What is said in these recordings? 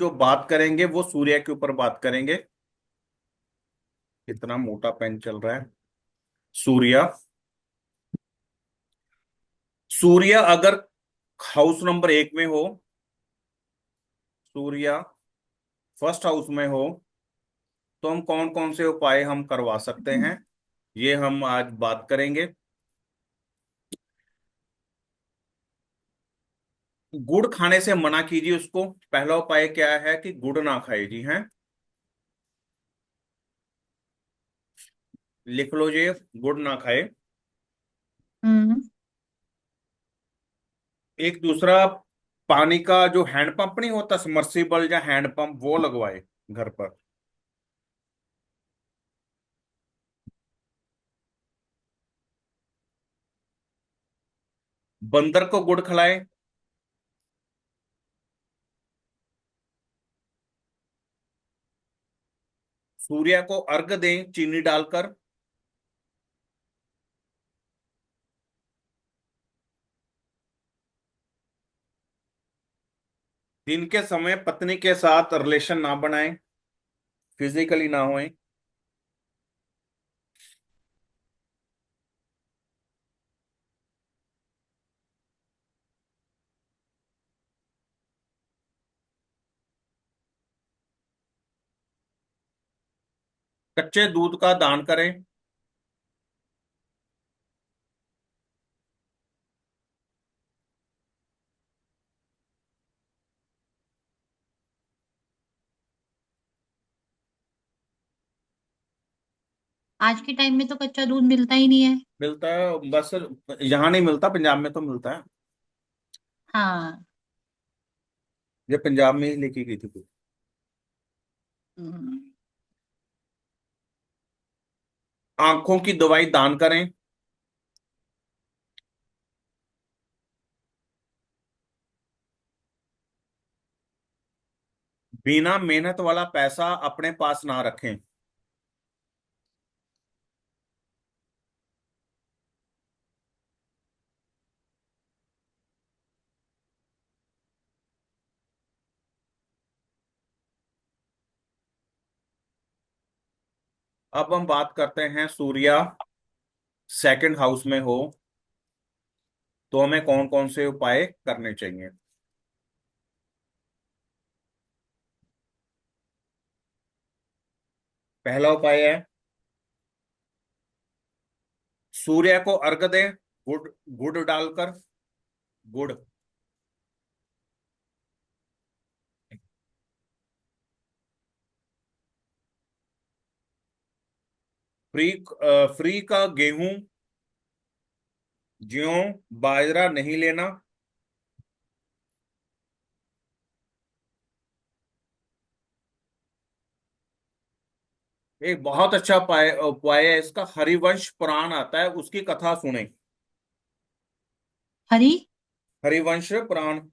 जो बात करेंगे वो सूर्य के ऊपर बात करेंगे। कितना मोटा पेन चल रहा है। सूर्य। सूर्य अगर हाउस नंबर 1 में हो, सूर्य फर्स्ट हाउस में हो, तो हम कौन कौन से उपाय हम करवा सकते हैं, ये हम आज बात करेंगे। गुड़ खाने से मना कीजिए उसको। पहला उपाय क्या है कि गुड़ ना खाए जी, हैं। लिख लो जी, गुड़ ना खाए। हम्म। एक दूसरा, पानी का जो हैंडपंप नहीं होता, समर्सिबल या हैंडपंप, वो लगवाए घर पर। बंदर को गुड़ खिलाए। सूर्य को अर्घ दें चीनी डालकर। दिन के समय पत्नी के साथ रिलेशन ना बनाएं, फिजिकली ना होए। कच्चे दूध का दान करें। आज के टाइम में तो कच्चा दूध मिलता ही नहीं है। मिलता है बस, यहाँ नहीं मिलता, पंजाब में तो मिलता है। हाँ। ये पंजाब में ही लेके गई थी। हम्म। आंखों की दवाई दान करें। बिना मेहनत वाला पैसा अपने पास ना रखें। अब हम बात करते हैं, सूर्या सेकंड हाउस में हो तो हमें कौन कौन से उपाय करने चाहिए। पहला उपाय है, सूर्य को अर्घ दें गुड़, गुड़ डालकर। गुड़। फ्री, फ्री का गेहूं, ज्यों, बाजरा नहीं लेना। एक बहुत अच्छा उपाय उपाय है इसका, हरिवंश पुराण आता है, उसकी कथा सुने। हरी। हरिवंश पुराण।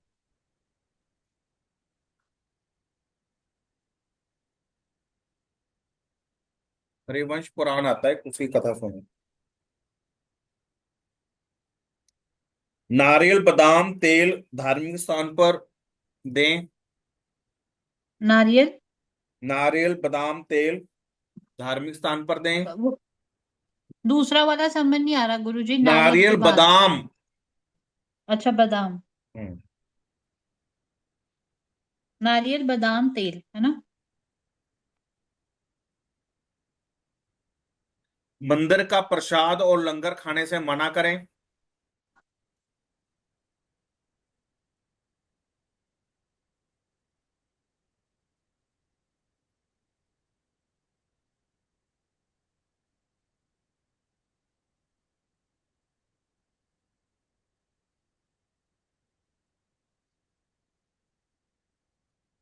हरिवंश पुराण आता है, उसकी कथा सुने। नारियल बादाम तेल धार्मिक स्थान पर दें। नारियल। नारियल बादाम तेल धार्मिक स्थान पर दें। वो दूसरा वाला समझ नहीं आ रहा गुरुजी, नारियल नारियल के बाद। बादाम। अच्छा, बादाम। हम्म। नारियल बादाम तेल है ना। मंदिर का प्रसाद और लंगर खाने से मना करें।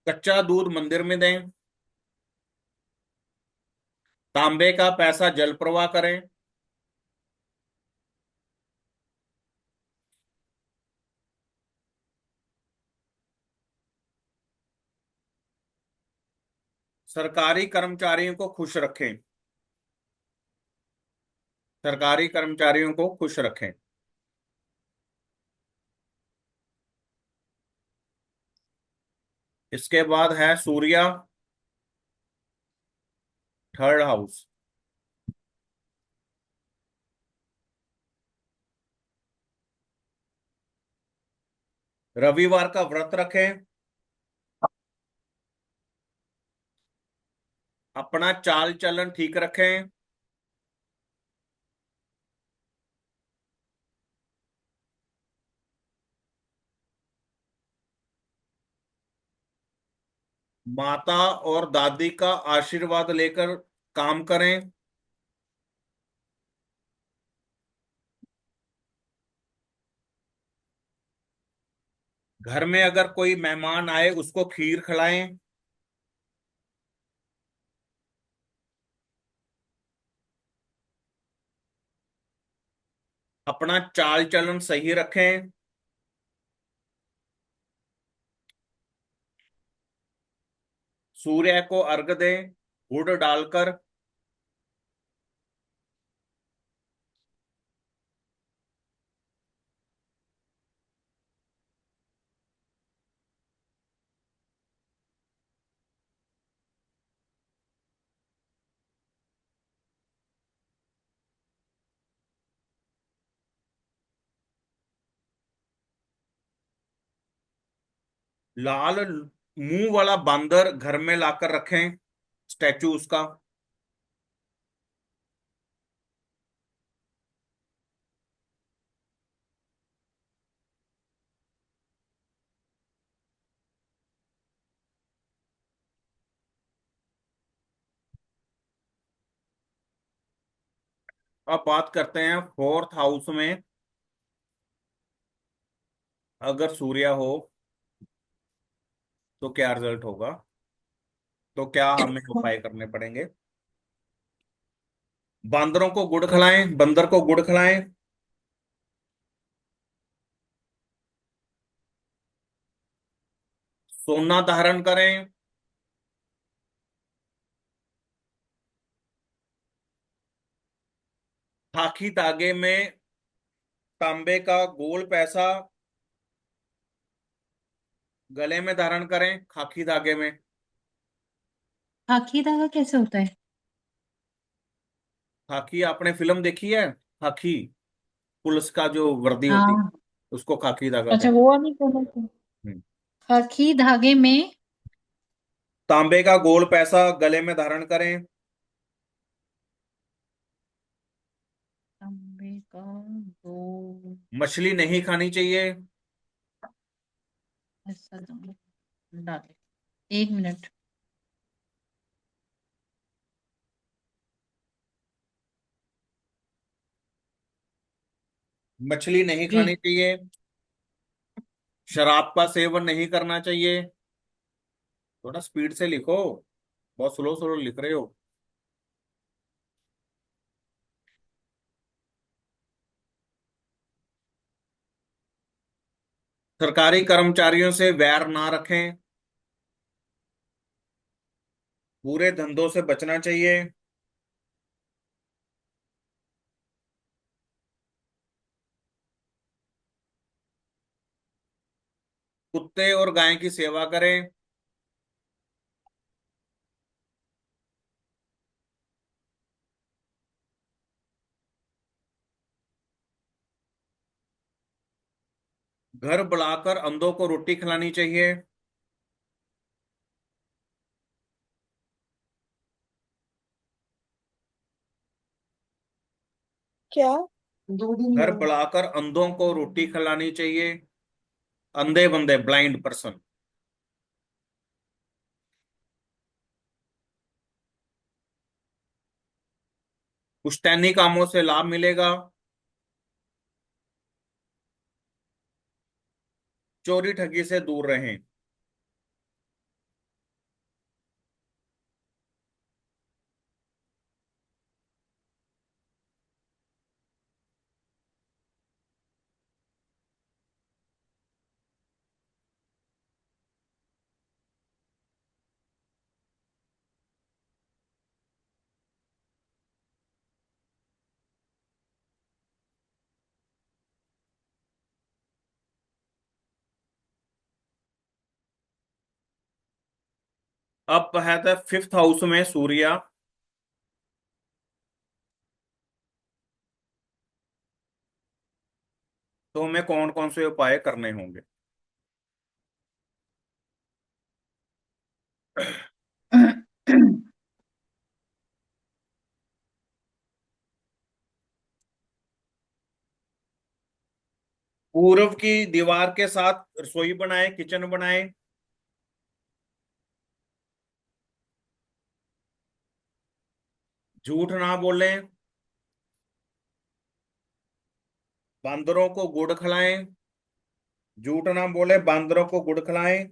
कच्चा दूध मंदिर में दें। तांबे का पैसा जल प्रवाह करें। सरकारी कर्मचारियों को खुश रखें। सरकारी कर्मचारियों को खुश रखें। इसके बाद है सूर्या, थर्ड हाउस। रविवार का व्रत रखें, अपना चाल चलन ठीक रखें, माता और दादी का आशीर्वाद लेकर काम करें, घर में अगर कोई मेहमान आए उसको खीर खिलाएं, अपना चाल चलन सही रखें, सूर्य को अर्घ दें गुड़ डालकर, लाल मुंह वाला बंदर घर में लाकर रखें, स्टैचू उसका। अब बात करते हैं फोर्थ हाउस में अगर सूर्य हो तो क्या रिजल्ट होगा, तो क्या हमें उपाय करने पड़ेंगे। बंदरों को गुड़ खिलाएं, बंदर को गुड़ खिलाएं, सोना धारण करें, खाकी धागे में तांबे का गोल पैसा गले में धारण करें, खाकी धागे में। खाकी धागा कैसे होता है? खाकी आपने फिल्म देखी है, खाकी, पुलिस का जो वर्दी होती है हाँ। उसको खाकी धागा अच्छा, कहते वो वाली बोला था। हैं। खाकी धागे में। तांबे का गोल पैसा गले में धारण करें, तांबे का दो। मछली नहीं खानी चाहिए, ऐसा डाले। 1 मिनट। मछली नहीं जी। खानी चाहिए, शराब का सेवन नहीं करना चाहिए। थोड़ा स्पीड से लिखो, बहुत स्लो स्लो लिख रहे हो। सरकारी कर्मचारियों से वैर ना रखें, बुरे धंधों से बचना चाहिए, कुत्ते और गाय की सेवा करें, घर बुलाकर अंधों को रोटी खिलानी चाहिए, क्या? 2 दिन घर बाद। बुलाकर अंधों को रोटी खिलानी चाहिए, अंधे बंदे, ब्लाइंड पर्सन। पुश्तैनी कामों से लाभ मिलेगा, चोरी ठगी से दूर रहें। अब है तो फिफ्थ हाउस में सूर्य। तो हमें कौन कौन से उपाय करने होंगे? पूर्व की दीवार के साथ रसोई बनाए, किचन बनाए। झूठ ना बोलें। बांदरों को गुड़ खिलाएं। झूठ ना बोले, बांदरों को गुड़ खिलाएं।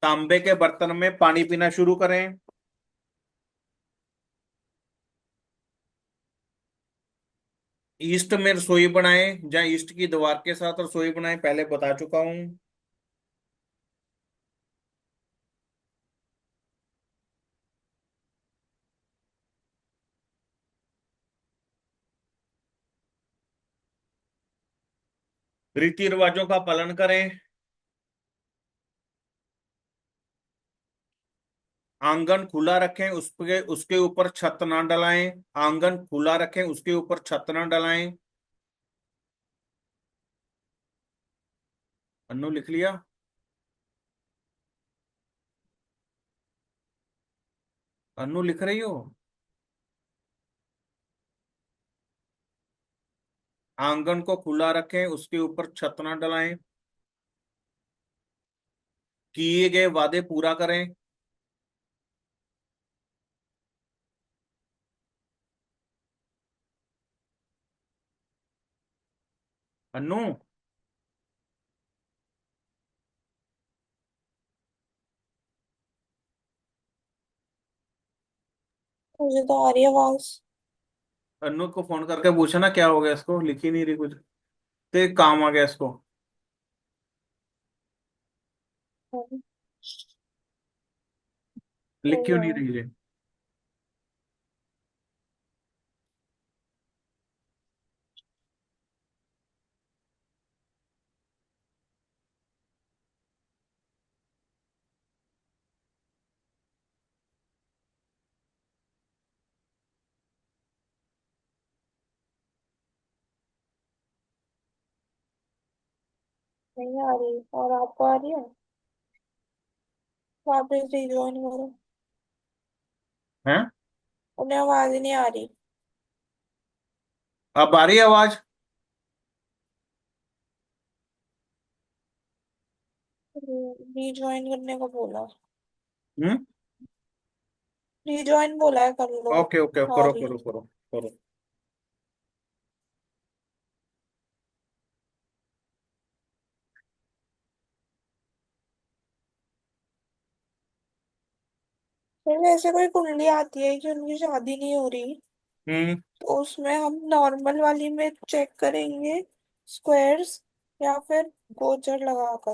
तांबे के बर्तन में पानी पीना शुरू करें। ईस्ट में रसोई बनाएं, जहाँ ईस्ट की दीवार के साथ रसोई बनाएं, पहले बता चुका हूं। रीति रिवाजों का पालन करें। आंगन खुला रखें, उसके उसके ऊपर छत ना डलाएं। आंगन खुला रखें, उसके ऊपर छत ना डलाएं। अन्नू लिख लिया? अन्नू लिख रही हो? आंगन को खुला रखें, उसके ऊपर छत ना डलाएं। किए गए वादे पूरा करें। अन्नू। मुझे तो आ रही है आवाज। अन्नू को फोन करके पूछा ना क्या हो गया, इसको लिख ही नहीं रही कुछ। तो एक काम आ गया इसको। लिख क्यों नहीं रही है? नहीं आ रही और आपको आ रही है? वापस रिज्वाइन करो। हैं? उन्हें आवाज ही नहीं आ रही। अब आ रही है आवाज? रिज्वाइन करने को बोला। हम्म। रिज्वाइन बोला है, कर लो। ओके ओके, आ करो रही। करो करो करो। फिर वैसे कोई कुंडली आती है कि उनकी शादी नहीं हो रही, हम्म। तो उसमें हम नॉर्मल वाली में चेक करेंगे, स्क्वायर्स, या फिर गोचर लगाकर।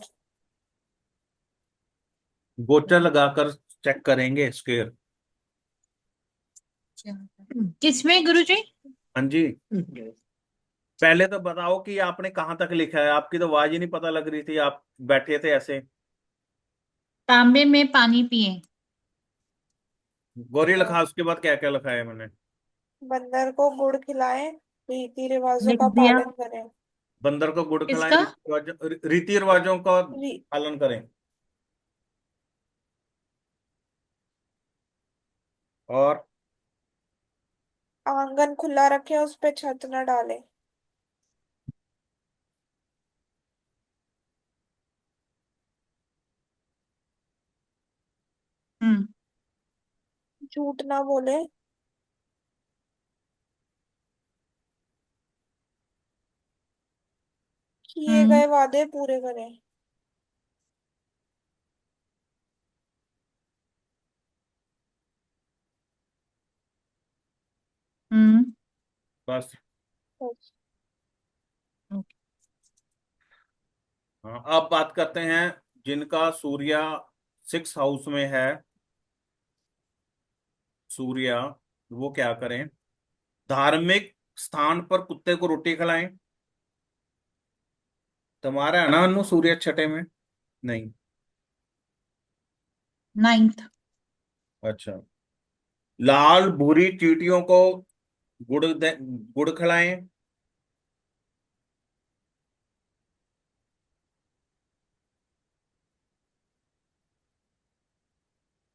गोचर लगाकर चेक करेंगे स्क्वायर। किसमें गुरुजी? हाँ जी। पहले तो बताओ कि आपने कहाँ तक लिखा है, आपकी तो आवाज ही नहीं पता लग रही थी, आप बैठे थे ऐसे। तांबे में पानी पिए। गौरी हाँ। लिखा, उसके बाद क्या क्या लिखा है मैंने? बंदर को गुड़ खिलाएं, रीति रिवाजों लिख का दिया। पालन करें। बंदर को गुड़ खिलाएं, किसका? रीति रिवाजों का री- पालन करें। और आंगन खुला रखें, उस पे छत न डालें। हम्म। झूठ ना बोले। किए हम्म। गए वादे पूरे करें। हम्म। बस। बस। ओके। हाँ, अब बात करते हैं जिनका सूर्य सिक्स हाउस में है। सूर्य, वो क्या करें? धार्मिक स्थान पर कुत्ते को रोटी खिलाएं। तुम्हारा है ना अनु सूर्य छठे में? नहीं। नाइन्थ। अच्छा। लाल भूरी चींटियों को गुड़ खिलाएं।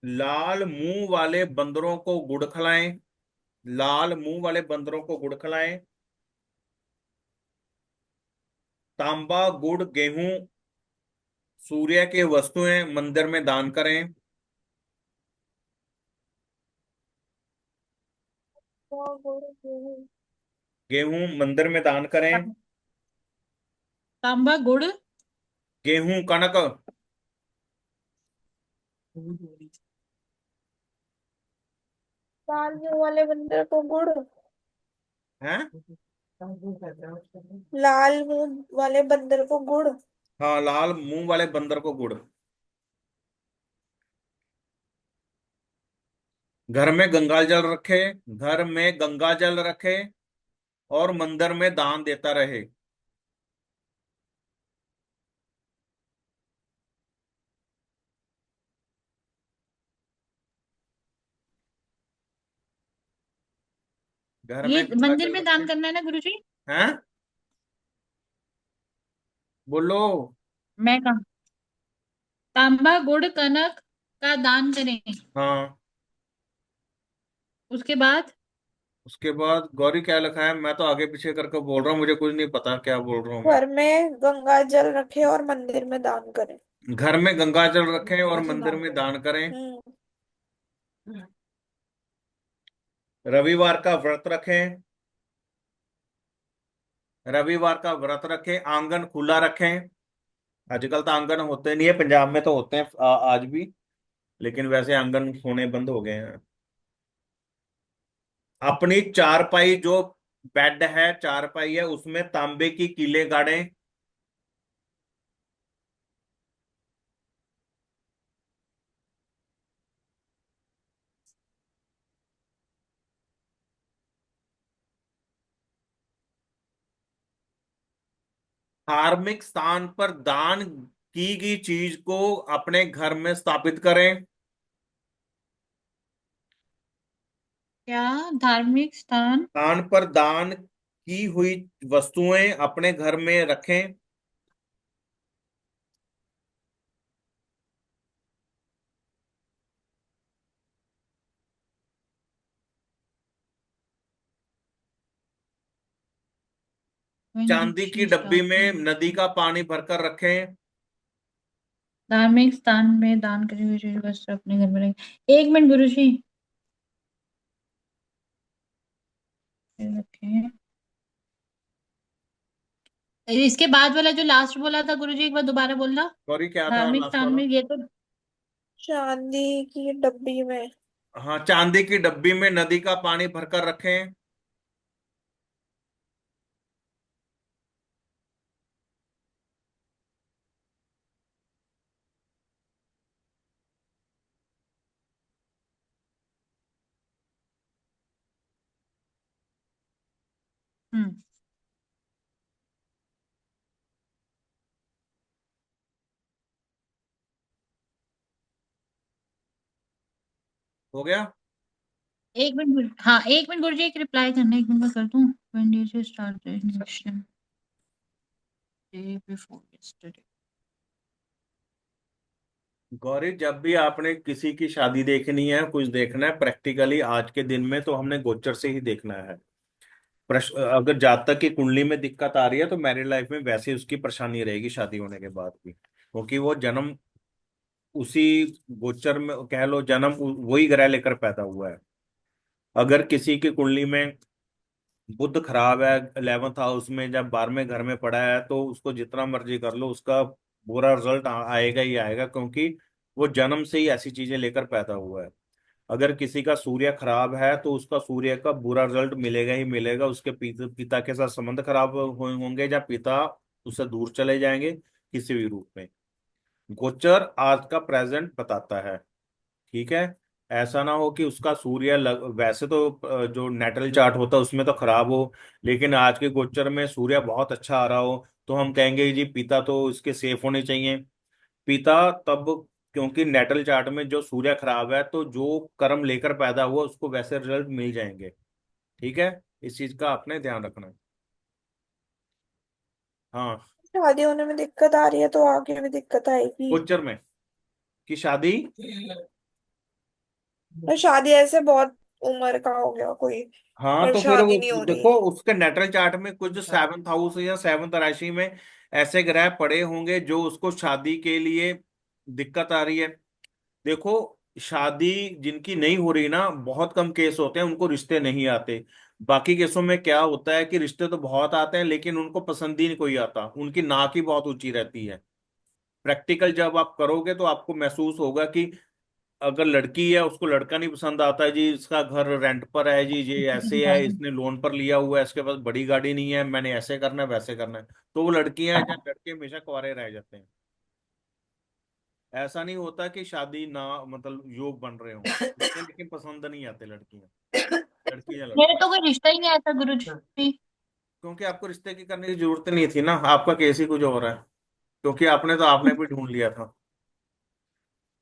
लाल मुंह वाले बंदरों को गुड़ खिलाएं। लाल मुंह वाले बंदरों को गुड़ खिलाएं। तांबा गुड़ गेहूं सूर्य के वस्तुएं मंदिर में दान करें। गेहूं मंदिर में दान करें। तांबा गुड़। गेहूं कनक। लाल मुंह वाले बंदर को गुड़। है। लाल मुंह वाले बंदर को गुड़। हाँ, लाल मुंह वाले बंदर को गुड़। घर में गंगा जल रखे। घर में गंगा जल रखे और मंदिर में दान देता रहे। घर ये में गंगा मंदिर जल में रखे। दान करना है ना गुरुजी? हैं? बोलो। मैं कहा तांबा गुड़ कनक का दान करें। हाँ। उसके बाद उसके बाद गौरी क्या लिखा है? मैं तो आगे पीछे करके बोल रहा हूँ, मुझे कुछ नहीं पता क्या बोल रहा हूँ मैं। घर में गंगा जल रखे और मंदिर में दान करें। घर में गंगा जल रखें और मंदिर में दान करें। हम्म। रविवार का व्रत रखें। रविवार का व्रत रखें, आंगन खुला रखें। आजकल तो आंगन होते नहीं है, पंजाब में तो होते हैं आज भी। लेकिन वैसे आंगन होने बंद हो गए हैं। अपनी चारपाई जो बेड है, चारपाई है, उसमें तांबे की कीलें गाड़ें। धार्मिक स्थान पर दान की गई चीज को अपने घर में स्थापित करें। क्या? धार्मिक स्थान। स्थान पर दान की हुई वस्तुएं अपने घर में रखें। When did चांदी की she डब्बी start में doing नदी it? का पानी भरकर रखें। धार्मिक स्थान में दान करी हुई चीज वस्त्र अपने घर में रखें। एक मिनट गुरुजी। रखें। इसके बाद वाला जो लास्ट बोला था गुरुजी, एक बार दोबारा बोलना। सॉरी, क्या था धार्मिक लास्ट स्थान वाला? में ये तो। चांदी की डब्बी में। हाँ, चांदी की डब्बी में नदी का पानी भरकर रखें। हम्म। हो गया। एक मिनट हाँ, एक मिनट गुरुजी, एक रिप्लाई करना, एक मिनट में कर दूं। When did you start the injection? Day before yesterday. Gauri, जब भी आपने किसी की शादी देखनी है, कुछ देखना है प्रैक्टिकली आज के दिन में, तो हमने गोचर से ही देखना है। प्रश्न, अगर जातक की कुंडली में दिक्कत आ रही है तो मैरिड लाइफ में वैसे ही उसकी परेशानी रहेगी शादी होने के बाद भी, क्योंकि वो जन्म उसी गोचर में, कह लो जन्म वही ग्रह लेकर पैदा हुआ है। अगर किसी की कुंडली में बुध खराब है 11th हाउस में, जब 12वें घर में पड़ा है, तो उसको जितना मर्जी कर लो, उसका बुरा रिजल्ट आएगा ही आएगा, क्योंकि वो जन्म से ही ऐसी चीजें लेकर पैदा हुआ है। अगर किसी का सूर्य खराब है तो उसका सूर्य का बुरा रिजल्ट मिलेगा ही मिलेगा। उसके पिता के साथ संबंध खराब होंगे, या पिता उससे दूर चले जाएंगे किसी भी रूप में। गोचर आज का प्रेजेंट बताता है। ठीक है। ऐसा ना हो कि उसका सूर्य वैसे तो जो नेटल चार्ट होता है उसमें तो खराब हो, लेकिन आज के गोचर में सूर्य बहुत अच्छा आ रहा हो, तो हम कहेंगे जी पिता तो इसके सेफ होने चाहिए। पिता तब क्योंकि नेटल चार्ट में जो सूर्य खराब है, तो जो कर्म लेकर पैदा हुआ उसको वैसे रिजल्ट मिल जाएंगे। ठीक है, इस चीज का आपने ध्यान रखना है। हाँ। शादी होने में दिक्कत आ रही है तो आगे भी दिक्कत आएगी। गोचर में कि शादी। और शादी ऐसे बहुत उम्र का हो गया कोई, हाँ, पर तो फिर शादी नहीं वो हो रही। देखो उसके नेटल चार्ट में कुछ सेवंथ हाउस या सेवंथ राशि में ऐसे ग्रह पड़े होंगे जो उसको शादी के लिए दिक्कत आ रही है। देखो, शादी जिनकी नहीं हो रही ना, बहुत कम केस होते हैं उनको रिश्ते नहीं आते। बाकी केसों में क्या होता है कि रिश्ते तो बहुत आते हैं लेकिन उनको पसंद ही नहीं कोई आता, उनकी नाक ही बहुत ऊंची रहती है। प्रैक्टिकल जब आप करोगे तो आपको महसूस होगा कि अगर लड़की है उसको लड़का नहीं पसंद आता है, जी इसका घर रेंट पर है, जी ये ऐसे है, इसने लोन पर लिया हुआ है, इसके पास बड़ी गाड़ी नहीं है, मैंने ऐसे करना है वैसे करना है, तो वो लड़कियां या लड़के हमेशा कुंवारे रह जाते हैं। ऐसा नहीं होता कि शादी ना मतलब योग बन रहे हो रिश्ते, लेकिन पसंद नहीं आते लड़कियां, लड़की या लड़का। मेरे तो कोई रिश्ता ही नहीं आया था गुरु जी। क्योंकि आपको रिश्ते की करने की जरूरत नहीं थी ना, आपका केस ही कुछ और है। क्योंकि आपने भी ढूंढ लिया था।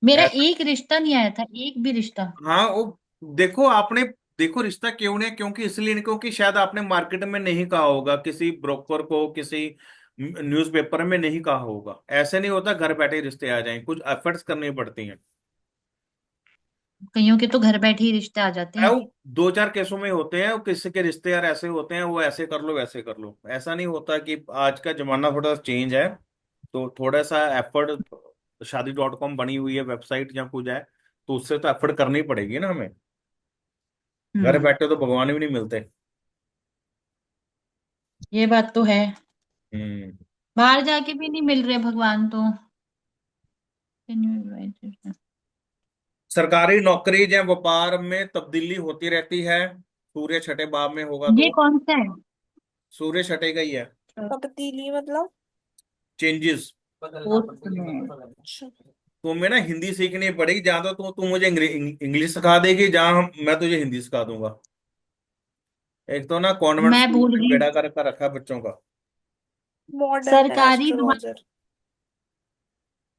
मेरा ऐसा। एक रिश्ता नहीं आया था, एक भी रिश्ता। हाँ, वो देखो आपने, देखो रिश्ता क्यों नहीं, क्योंकि इसलिए नहीं, क्योंकि शायद आपने मार्केट में नहीं कहा होगा, किसी ब्रोकर को, किसी न्यूज़पेपर में नहीं कहा होगा। ऐसे नहीं होता घर बैठे रिश्ते आ जाएं, कुछ एफर्ट्स करनी पड़ती हैं। कईयों के तो घर बैठे ही रिश्ते आ जाते है हैं। वो दो चार केसों में होते हैं, वो किसी के रिश्ते यार ऐसे होते हैं, वो ऐसे कर लो वैसे कर लो, ऐसा नहीं होता। कि आज का जमाना थोड़ा सा चेंज है, तो थोड़ा सा एफर्ट, शादी.com बनी हुई है वेबसाइट या कुछ है, तो उससे तो एफर्ट करनी पड़ेगी ना हमें। घर हम्म। बैठे तो भगवान भी नहीं मिलते। ये बात तो है। हम्म। बाहर जाके भी नहीं मिल रहे भगवान तो। सरकारी नौकरी या व्यापार में तब्दीली होती रहती है, सूर्य छठे भाव में होगा ये तो। कौन सा है? सूर्य छठे का ही है। तब्दीली मतलब? चेंजेस। फोर्थ में। अच्छा। तुम्हें ना हिंदी सीखनी पड़ेगी, जहां तो तू मुझे इंग्लिश सिखा देगी, जहां मैं तुझे हिंदी सिखा दूंगा। एक तो ना कॉन्वेंट मैं स्कूल भूल में गई। बेड़ा कर रखा है बच्चों का। मॉडर्न सरकारी एस्ट्रोलॉजर।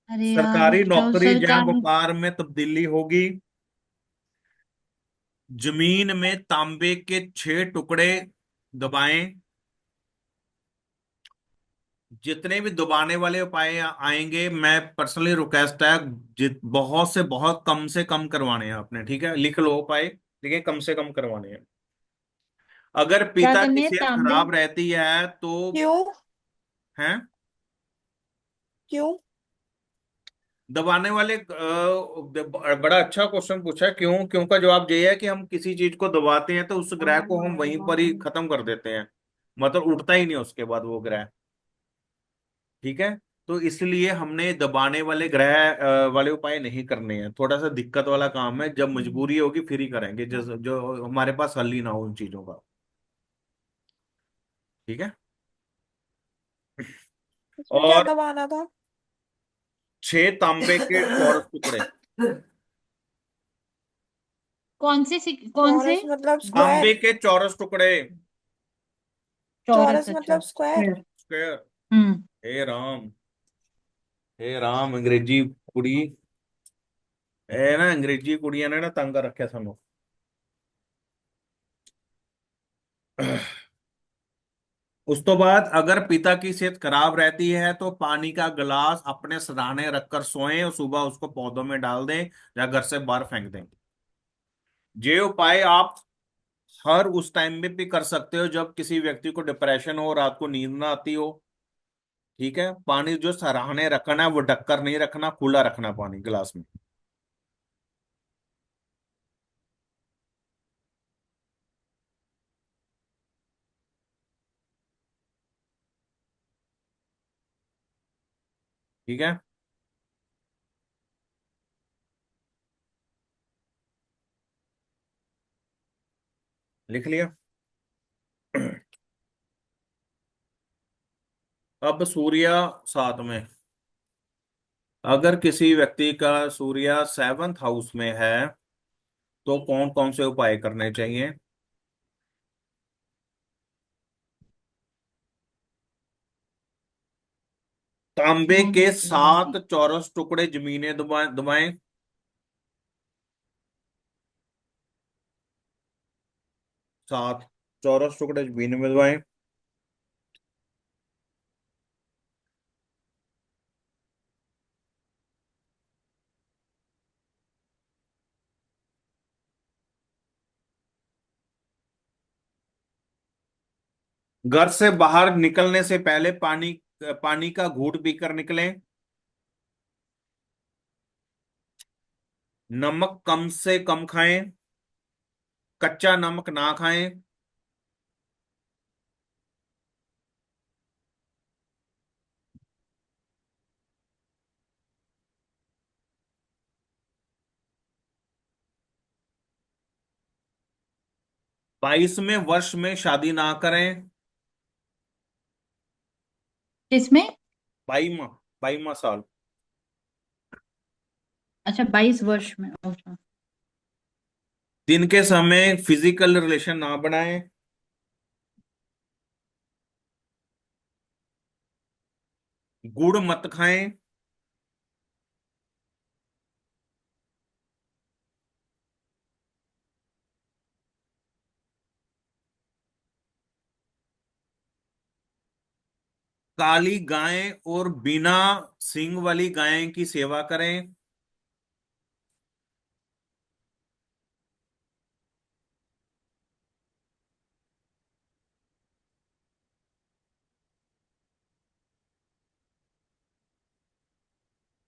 अरे यार सरकारी क्या नौकरी जहां सरकारी। व्यापार में तब्दीली होगी। जमीन में तांबे के 6 टुकड़े दबाएं। जितने भी दबाने वाले उपाय आएंगे, मैं पर्सनली रिक्वेस्ट है, बहुत से कम करवाने हैं आपने, ठीक है, लिख लो उपाय, ठीक है, कम से कम करवाने हैं। अगर क्या पिता की करनी है सेहत तांबे? खराब रहती है तो। क्यों? हैं? क्यों? दबाने वाले बड़ा अच्छा क्वेश्चन पूछा है। क्यों, क्यों का जवाब ये है कि हम किसी चीज को दबाते हैं तो उस ग्रह को हम वहीं पर ही खत्म कर देते हैं, मतलब उठता ही नहीं उसके बाद वो ग्रह। ठीक है, तो इसलिए हमने दबाने वाले ग्रह वाले उपाय नहीं करने हैं। थोड़ा सा दिक्कत वाला काम है, जब मजबूरी होगी फिर ही करेंगे, जो हमारे पास हल ही ना हो उन चीजों का। ठीक है। इसमें क्या और दबाना था? 6 तांबे के चौरस टुकड़े। कौन से? चौरस मतलब तांबे स्क्वायर? के चौरस टुकड़े। चौरस, चौरस अच्छा मतलब स्क्वायर। स्क्वायर। स्क्वायर। हम्म। हे राम, हे राम, अंग्रेजी कुड़ी, ਇਹ ਨਾ ਅੰਗਰੇਜ਼ੀ ਕੁੜੀਆਂ ਨੇ ਨਾ ਤੰਗ ਕਰ ਰੱਖਿਆ ਸਾਨੂੰ। उस तो बाद अगर पिता की सेहत खराब रहती है तो पानी का गिलास अपने सराहने रखकर सोएं और सुबह उसको पौधों में डाल दें या घर से बाहर फेंक दें। ये उपाय आप हर उस टाइम में भी कर सकते हो जब किसी व्यक्ति को डिप्रेशन हो, रात को नींद ना आती हो। ठीक है, पानी जो सराहने रखना है वो ढककर नहीं रखना, खुला रखना पानी गिलास में। ठीक है, लिख लिया। अब सूर्य 7 में, अगर किसी व्यक्ति का सूर्य 7th हाउस में है तो कौन कौन से उपाय करने चाहिए। तांबे नॉन के मैटेरियल। 7 चौरस टुकड़े जमीने दबाएं दबाएं। 7 चौरस टुकड़े जमीन में दबाएं। घर से बाहर निकलने से पहले पानी पानी का घूंट पीकर निकलें। नमक कम से कम खाएं। कच्चा नमक ना खाएं। 22वें वर्ष में शादी ना करें। किसमें? 22वां 22वां साल। अच्छा, 22 वर्ष में, अच्छा। दिन के समय फिजिकल रिलेशन ना बनाएं। गुड़ मत खाएं। काली गाय और बिना सींग वाली गाय की सेवा करें।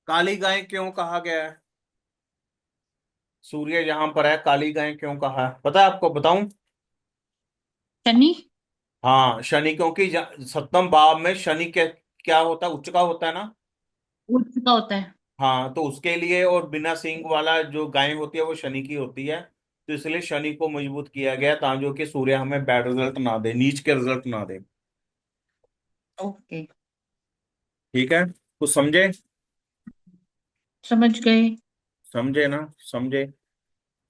काली गाय क्यों कहा गया है? सूर्य यहां पर है, काली गाय क्यों कहा है पता है आपको? बताऊं? शनि। हाँ, शनि, क्योंकि सप्तम भाव में शनि के क्या होता है? उच्च का होता है ना। उच्च का होता है। हाँ, तो उसके लिए, और बिना सींग वाला जो गाय होती है वो शनि की होती है। तो इसलिए शनि को मजबूत किया गया ताकि कि सूर्य हमें बैड रिजल्ट ना दे, नीच के रिजल्ट ना दे। ओके। ठीक है, कुछ समझे? समझ गए। समझे ना? समझे।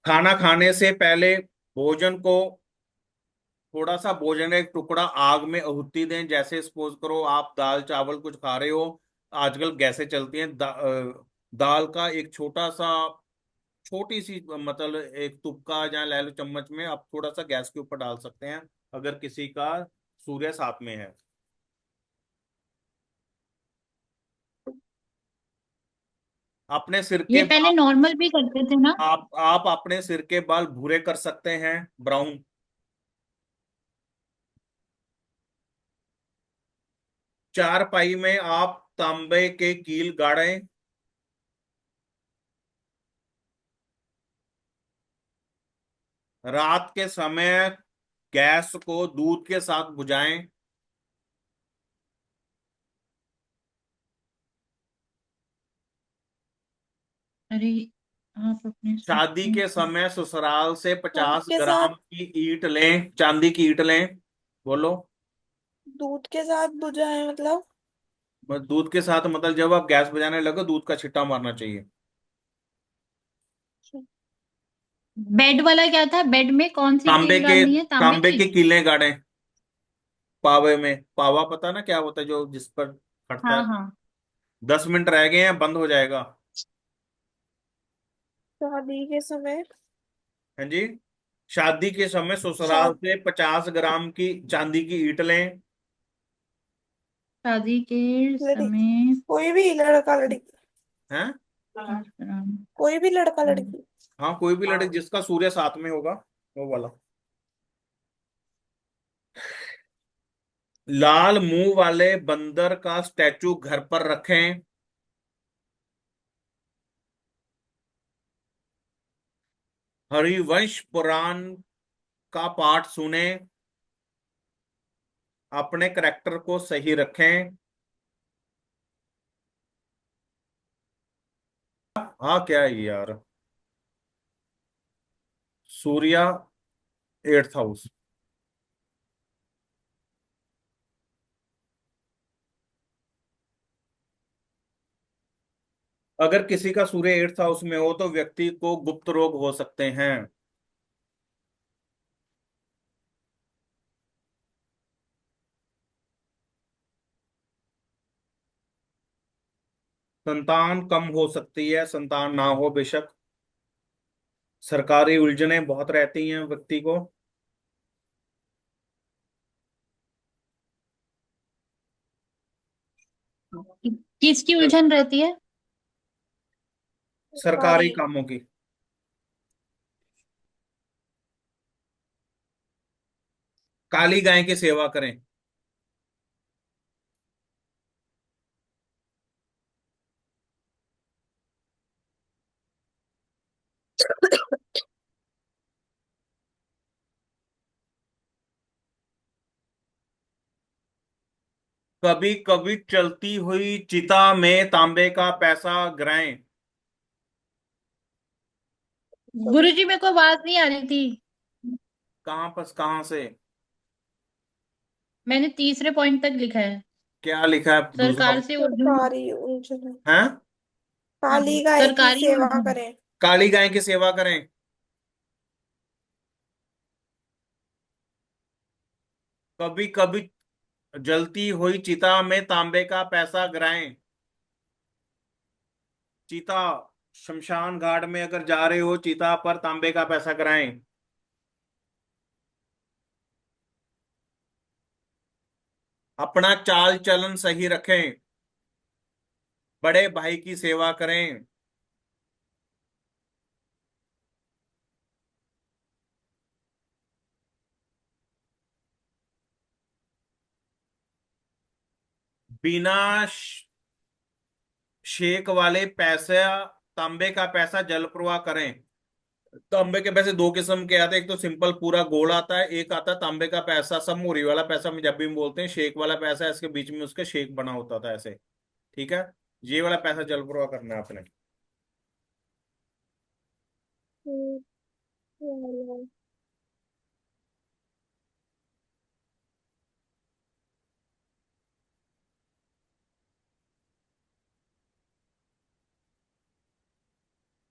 खाना खाने से पहले भोजन को, थोड़ा सा भोजन, एक टुकड़ा आग में आहुति दें। जैसे सपोज करो आप दाल चावल कुछ खा रहे हो, आजकल गैसें चलती हैं, दाल का एक छोटा सा, छोटी सी, मतलब एक तुपका या ले लो चम्मच में, आप थोड़ा सा गैस के ऊपर डाल सकते हैं अगर किसी का सूर्य साथ में है। अपने सिर ये के पहले बाल, नॉर्मल भी करते थे ना? आप अपने सिर के बाल भूरे कर सकते हैं, ब्राउन। चारपाई में आप तांबे के कील गाड़ें। रात के समय गैस को दूध के साथ बुझाएं। अरे, आप अपने शादी सपने के को। समय ससुराल से दूध 50 के साथ ग्राम की ईंट लें, चांदी की ईंट लें। बोलो। दूध के साथ बुझाए मतलब? बस दूध के साथ मतलब जब आप गैस बजाने लगो दूध का छिट्टा मारना चाहिए। बेड वाला क्या था? बेड में कौन सी तांबे कील के डालनी है? तांबे तांबे की? के कीलें गाड़ें। पावे में, पावा पता ना क्या होता है जो जिस पर फटता हाँ है। हाँ। 10 मिनट रह गए हैं, बंद हो जाएगा। शादी के समय? हाँ जी। शादी के समय ससुराल शादी से 50 ग्राम की चांदी की ईंट लें। शादी के लड़ी समय कोई भी लड़का लड़की? हैं? 50 ग्राम। कोई भी लड़का हम्म। लड़की? हाँ, कोई भी लड़की जिसका सूर्य साथ में होगा, वो वाला। लाल मुंह वाले बंदर का स्टैचू घर पर रखें। हरिवंश पुराण का पाठ सुने। अपने करेक्टर को सही रखें। हाँ, क्या है ये यार? Surya 8th house. अगर किसी का सूर्य 8th हाउस में हो तो व्यक्ति को गुप्त रोग हो सकते हैं। संतान कम हो सकती है, संतान ना हो बेशक। सरकारी उलझनें बहुत रहती हैं व्यक्ति को। किसकी उलझन रहती है? सरकारी सरकारी। कामों की। काली गाय की सेवा करें। कभी कभी चलती हुई चिता में तांबे का पैसा गिराएं। कभी गुरुजी मेरे को आवाज नहीं आ रही थी। कहाँ से? मैंने तीसरे पॉइंट तक लिखा है। क्या लिखा है दूसरा? सरकार से उलझन। सरकारी उलझन। है। हाँ, काली गाय की सरकारी सेवा उलझन। करें। काली गाय की सेवा करें। कभी कभी जलती हुई चिता में तांबे का पैसा गिराएं। चिता, शमशान घाट में अगर जा रहे हो, चिता पर तांबे का पैसा गिराएं। अपना चाल चलन सही रखें। बड़े भाई की सेवा करें। बिना शेक वाले पैसे, तांबे का पैसा जल प्रवाह करें। तांबे के पैसे दो किस्म के आते हैं, एक तो सिंपल पूरा गोल आता है, एक आता है तांबे का पैसा, सब मोरी वाला पैसा में जब भी हम बोलते हैं शेक वाला पैसा है, इसके बीच में उसका शेक बना होता था ऐसे। ठीक है। ये वाला पैसा जल प्रवाह करना है आपने। हम्म, हम्म,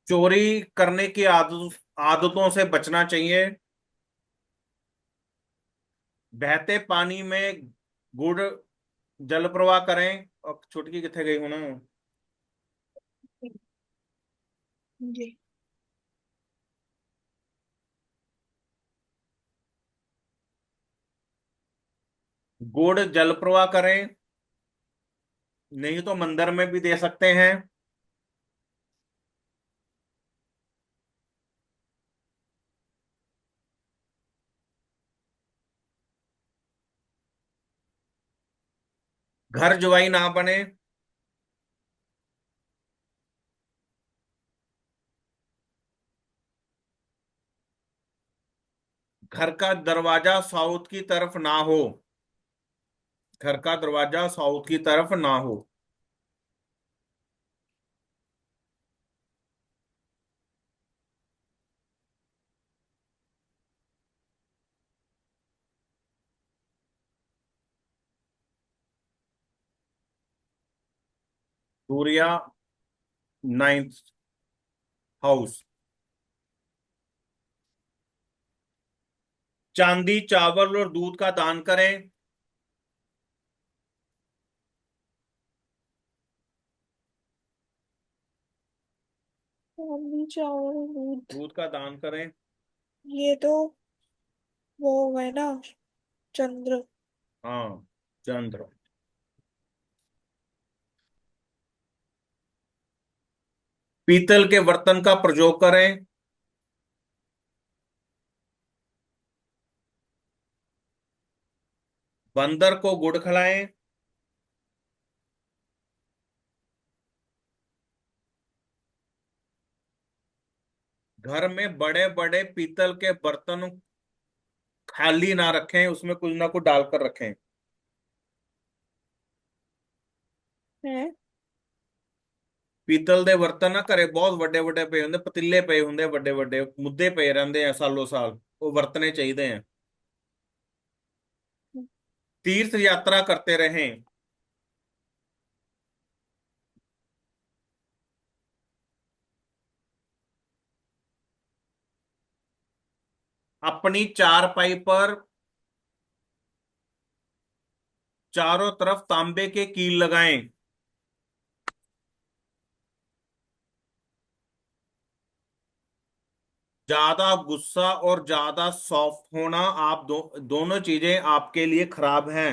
चोरी करने की आदतों से बचना चाहिए। बहते पानी में गुड़ जल प्रवाह करें। और छुटकी कितने गई हूं ना। जी। गुड़ जल प्रवाह करें, नहीं तो मंदिर में भी दे सकते हैं। घर जुआई ना बने। घर का दरवाजा साउथ की तरफ ना हो। घर का दरवाजा साउथ की तरफ ना हो। Surya, ninth house. चांदी, चावल और दूध का दान करें। चांदी चावल दूध। दूध का दान करें। ये तो वो है ना, चंद्र। हाँ, चंद्र। पीतल के बर्तन का प्रयोग करें। बंदर को गुड़ खिलाएं। घर में बड़े बड़े पीतल के बर्तन खाली ना रखें, उसमें कुछ ना कुछ डालकर रखें। है। पीतल दे बर्तन ना करे, बहुत ਵੱਡੇ ਵੱਡੇ ਪਏ ਹੁੰਦੇ, ਪਤੀਲੇ ਪਏ ਹੁੰਦੇ ਵੱਡੇ ਵੱਡੇ, ਮੁੱਦੇ ਪਏ ਰਹਿੰਦੇ ਆ ਸਾਲੋ ਸਾਲ, ਉਹ ਵਰਤने ਚਾਹੀਦੇ ਆ। तीर्थ यात्रा करते रहें। अपनी चारपाई पर चारों तरफ तांबे के कील लगाएं। ज्यादा गुस्सा और ज्यादा सॉफ्ट होना, आप दोनों चीजें आपके लिए खराब हैं।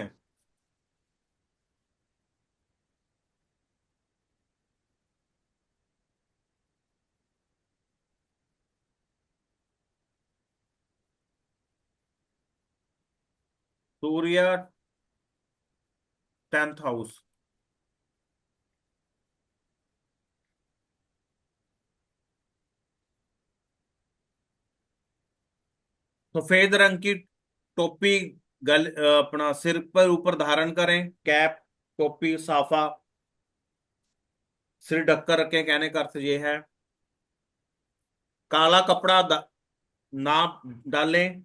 सूर्य 10th हाउस। सफेद रंग की टोपी अपना सिर पर ऊपर धारण करें, कैप, टोपी, साफा, सिर ढककर रखें, कहने का अर्थ ये है। काला कपड़ा ना डालें।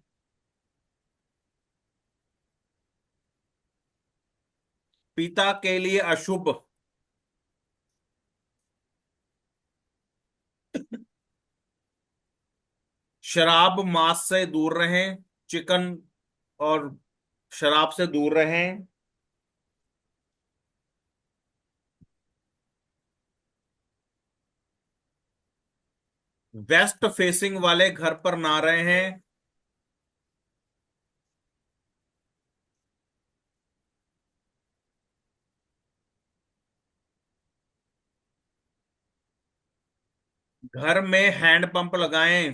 पिता के लिए अशुभ। शराब मांस से दूर रहें, चिकन और शराब से दूर रहें। वेस्ट फेसिंग वाले घर पर ना रहें। घर में हैंडपंप लगाएं।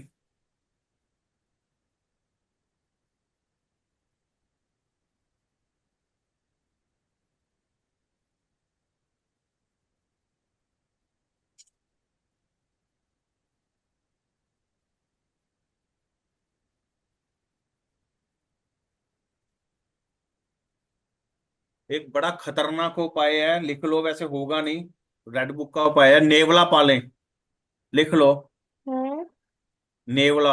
एक बड़ा खतरनाक उपाय है, लिख लो, वैसे होगा नहीं। रेड बुक का उपाय है, नेवला पालें। लिख लो, हम्म। नेवला।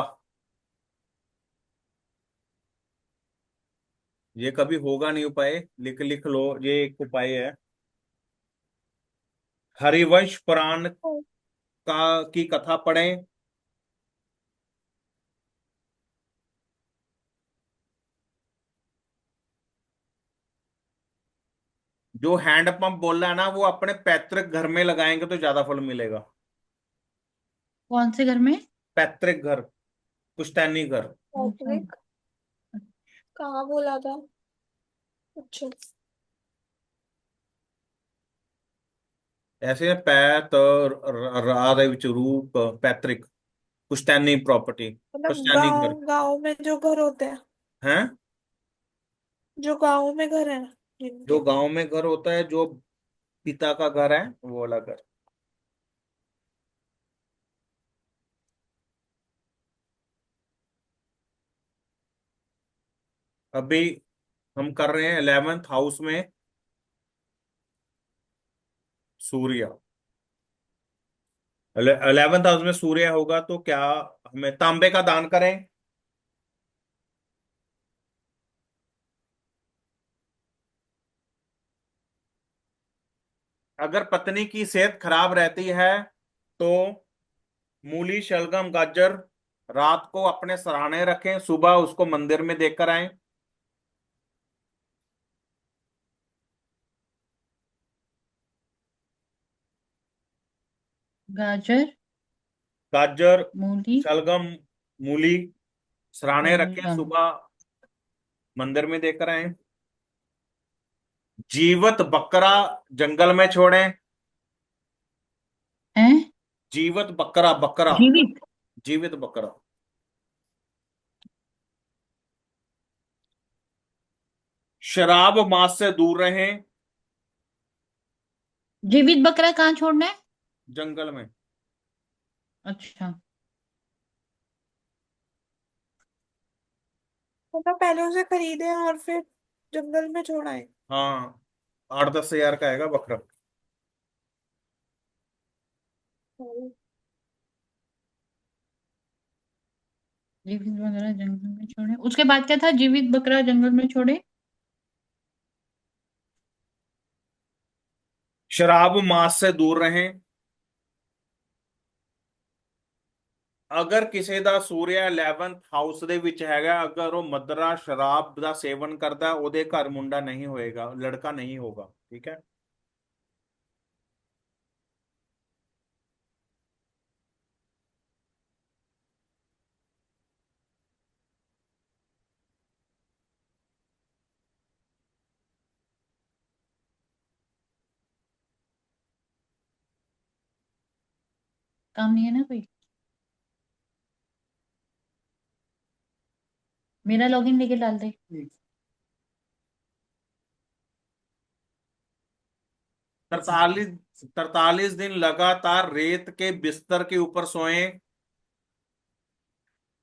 ये कभी होगा नहीं उपाय, लिख लिख लो, ये एक उपाय है। हरिवंश पुराण का की कथा पढ़ें। जो हैंडपंप बोल रहा है ना, वो अपने पैतृक घर में लगाएंगे तो ज्यादा फल मिलेगा। कौन से घर में? पैतृक घर, पुश्तैनी घर। अच्छा। पैट्रिक कहाँ बोला था? अच्छा। ऐसे पैत और राधे विच रूप, पैतृक, पुश्तैनी प्रॉपर्टी, मतलब पुश्तैनी घर। गांव गांव में जो घर होते हैं, हैं? जो गांव में घर है जो जिनके। गांव में घर होता है, जो पिता का घर है, वो वाला घर। अभी हम कर रहे हैं 11th हाउस में सूर्य। 11th हाउस में सूर्य होगा तो क्या, हमें तांबे का दान करें। अगर पत्नी की सेहत खराब रहती है तो मूली, शलगम, गाजर रात को अपने सराहने रखें, सुबह उसको मंदिर में देकर आए। गाजर, गाजर, मूली, शलगम, मूली सराहने रखें, शलगम। सुबह मंदिर में देकर आए। जीवत बकरा जंगल में छोड़ें। हैं? जीवत बकरा, बकरा, जीवित? जीवित बकरा। शराब मांस से दूर रहें। जीवित बकरा कहाँ छोड़ना है? जंगल में। अच्छा। मतलब पहले उसे खरीदे और फिर जंगल में छोड़ाए। हाँ, 8-10 हज़ार का आएगा बकरा। हम्म। जीवित बकरा जंगल में छोड़े, उसके बाद क्या था? जीवित बकरा जंगल में छोड़े। शराब मांस से दूर रहें। अगर ਕਿਸੇ ਦਾ ਸੂਰਿਆ 11th ਹਾਊਸ ਦੇ ਵਿੱਚ ਹੈਗਾ, ਅਗਰ ਉਹ ਮਦਰਾ ਸ਼ਰਾਬ ਦਾ ਸੇਵਨ ਕਰਦਾ, ਉਹਦੇ ਘਰ ਮੁੰਡਾ ਨਹੀਂ ਹੋਏਗਾ, ਲੜਕਾ नहीं होगा। ठीक है। काम नहीं है ना कोई? मेरा लॉगिन लेके डाल दे। 43 दिन लगातार रेत के बिस्तर के ऊपर सोए,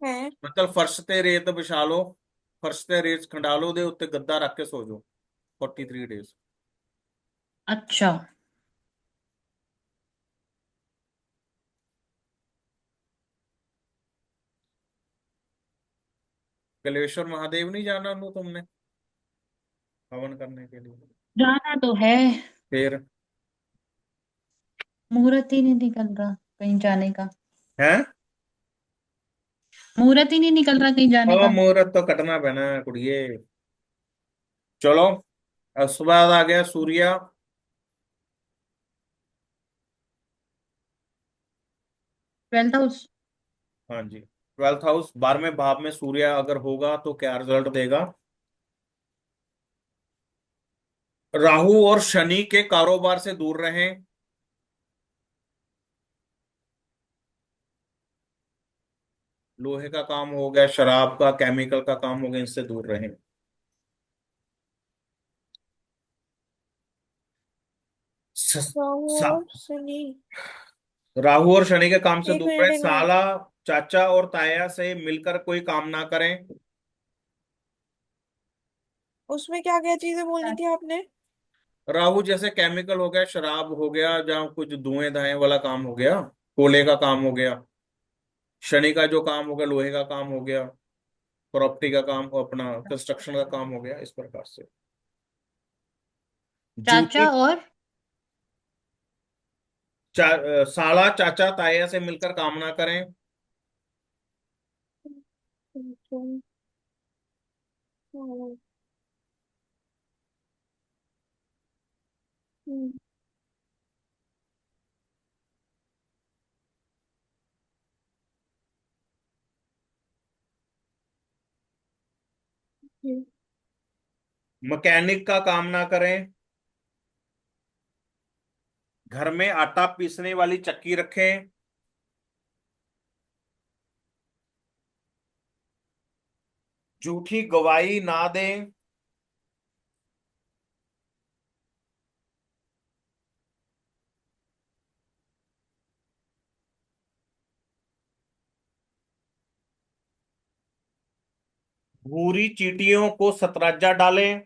है। मतलब फर्श ते रेत बिछा लो, फर्श ते रेत खंडा लो, दे उत्ते गद्दा रख के सो जाओ। 43 डेज। अच्छा। कलेश्वर महादेव नहीं जाना लो तुमने हवन करने के लिए? जाना तो है। फिर मुहूर्त ही नहीं निकल रहा कहीं जाने का। है। मुहूर्त ही नहीं निकल रहा कहीं जाने ओ का। मुहूर्त तो कटना पैना है कुड़िए। चलो, उसके बाद आ गया सूर्य। 12th house. हाँ जी, 12th हाउस, 12वें भाव में सूर्य अगर होगा तो क्या रिजल्ट देगा? राहु और शनि के कारोबार से दूर रहें। लोहे का काम हो गया, शराब का, केमिकल का काम हो गया, इनसे दूर रहें। स, राहु सा, और शनि। राहु और शनि के काम से एक दूर रहें। मिनट, एक मिनट। साला, चाचा और ताया से मिलकर कोई काम ना करें। उसमें क्या क्या चीजें बोलनी थी आपने? राहु जैसे केमिकल हो गया, शराब हो गया, जहाँ कुछ धुएं धाएं वाला काम हो गया, कोले का काम हो गया। शनि का जो काम हो गया, लोहे का काम हो गया, प्रॉपर्टी का काम, अपना कंस्ट्रक्शन का काम हो गया, इस प्रकार से। जूती, चाचा और साला चाचा ताया से मिलकर काम ना करें। हम्म, हम्म, हम्म, हम्म, मैकेनिक का काम ना करें। घर में आटा पीसने वाली चक्की रखें। झूठी गवाही ना दें। भूरी चींटियों को शतरंजा डालें।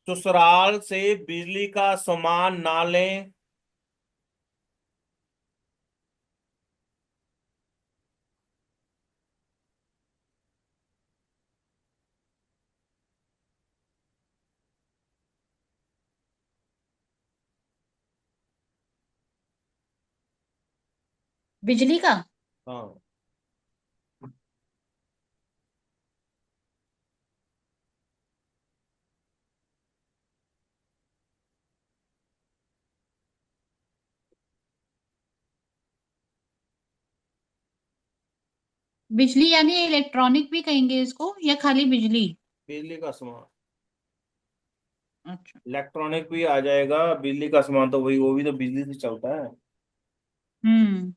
ससुराल से बिजली का सामान ना लें। बिजली का। हाँ। बिजली यानी इलेक्ट्रॉनिक भी कहेंगे इसको या खाली बिजली? बिजली का सामान, अच्छा। इलेक्ट्रॉनिक भी आ जाएगा। बिजली का सामान तो वही, वो भी तो बिजली से चलता है। हम्म।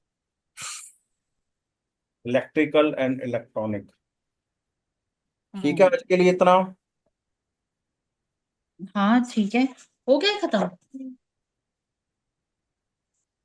Electrical and electronic. ठीक है, हम्म। आज के लिए इतना। हाँ ठीक है। हो गया खत्म।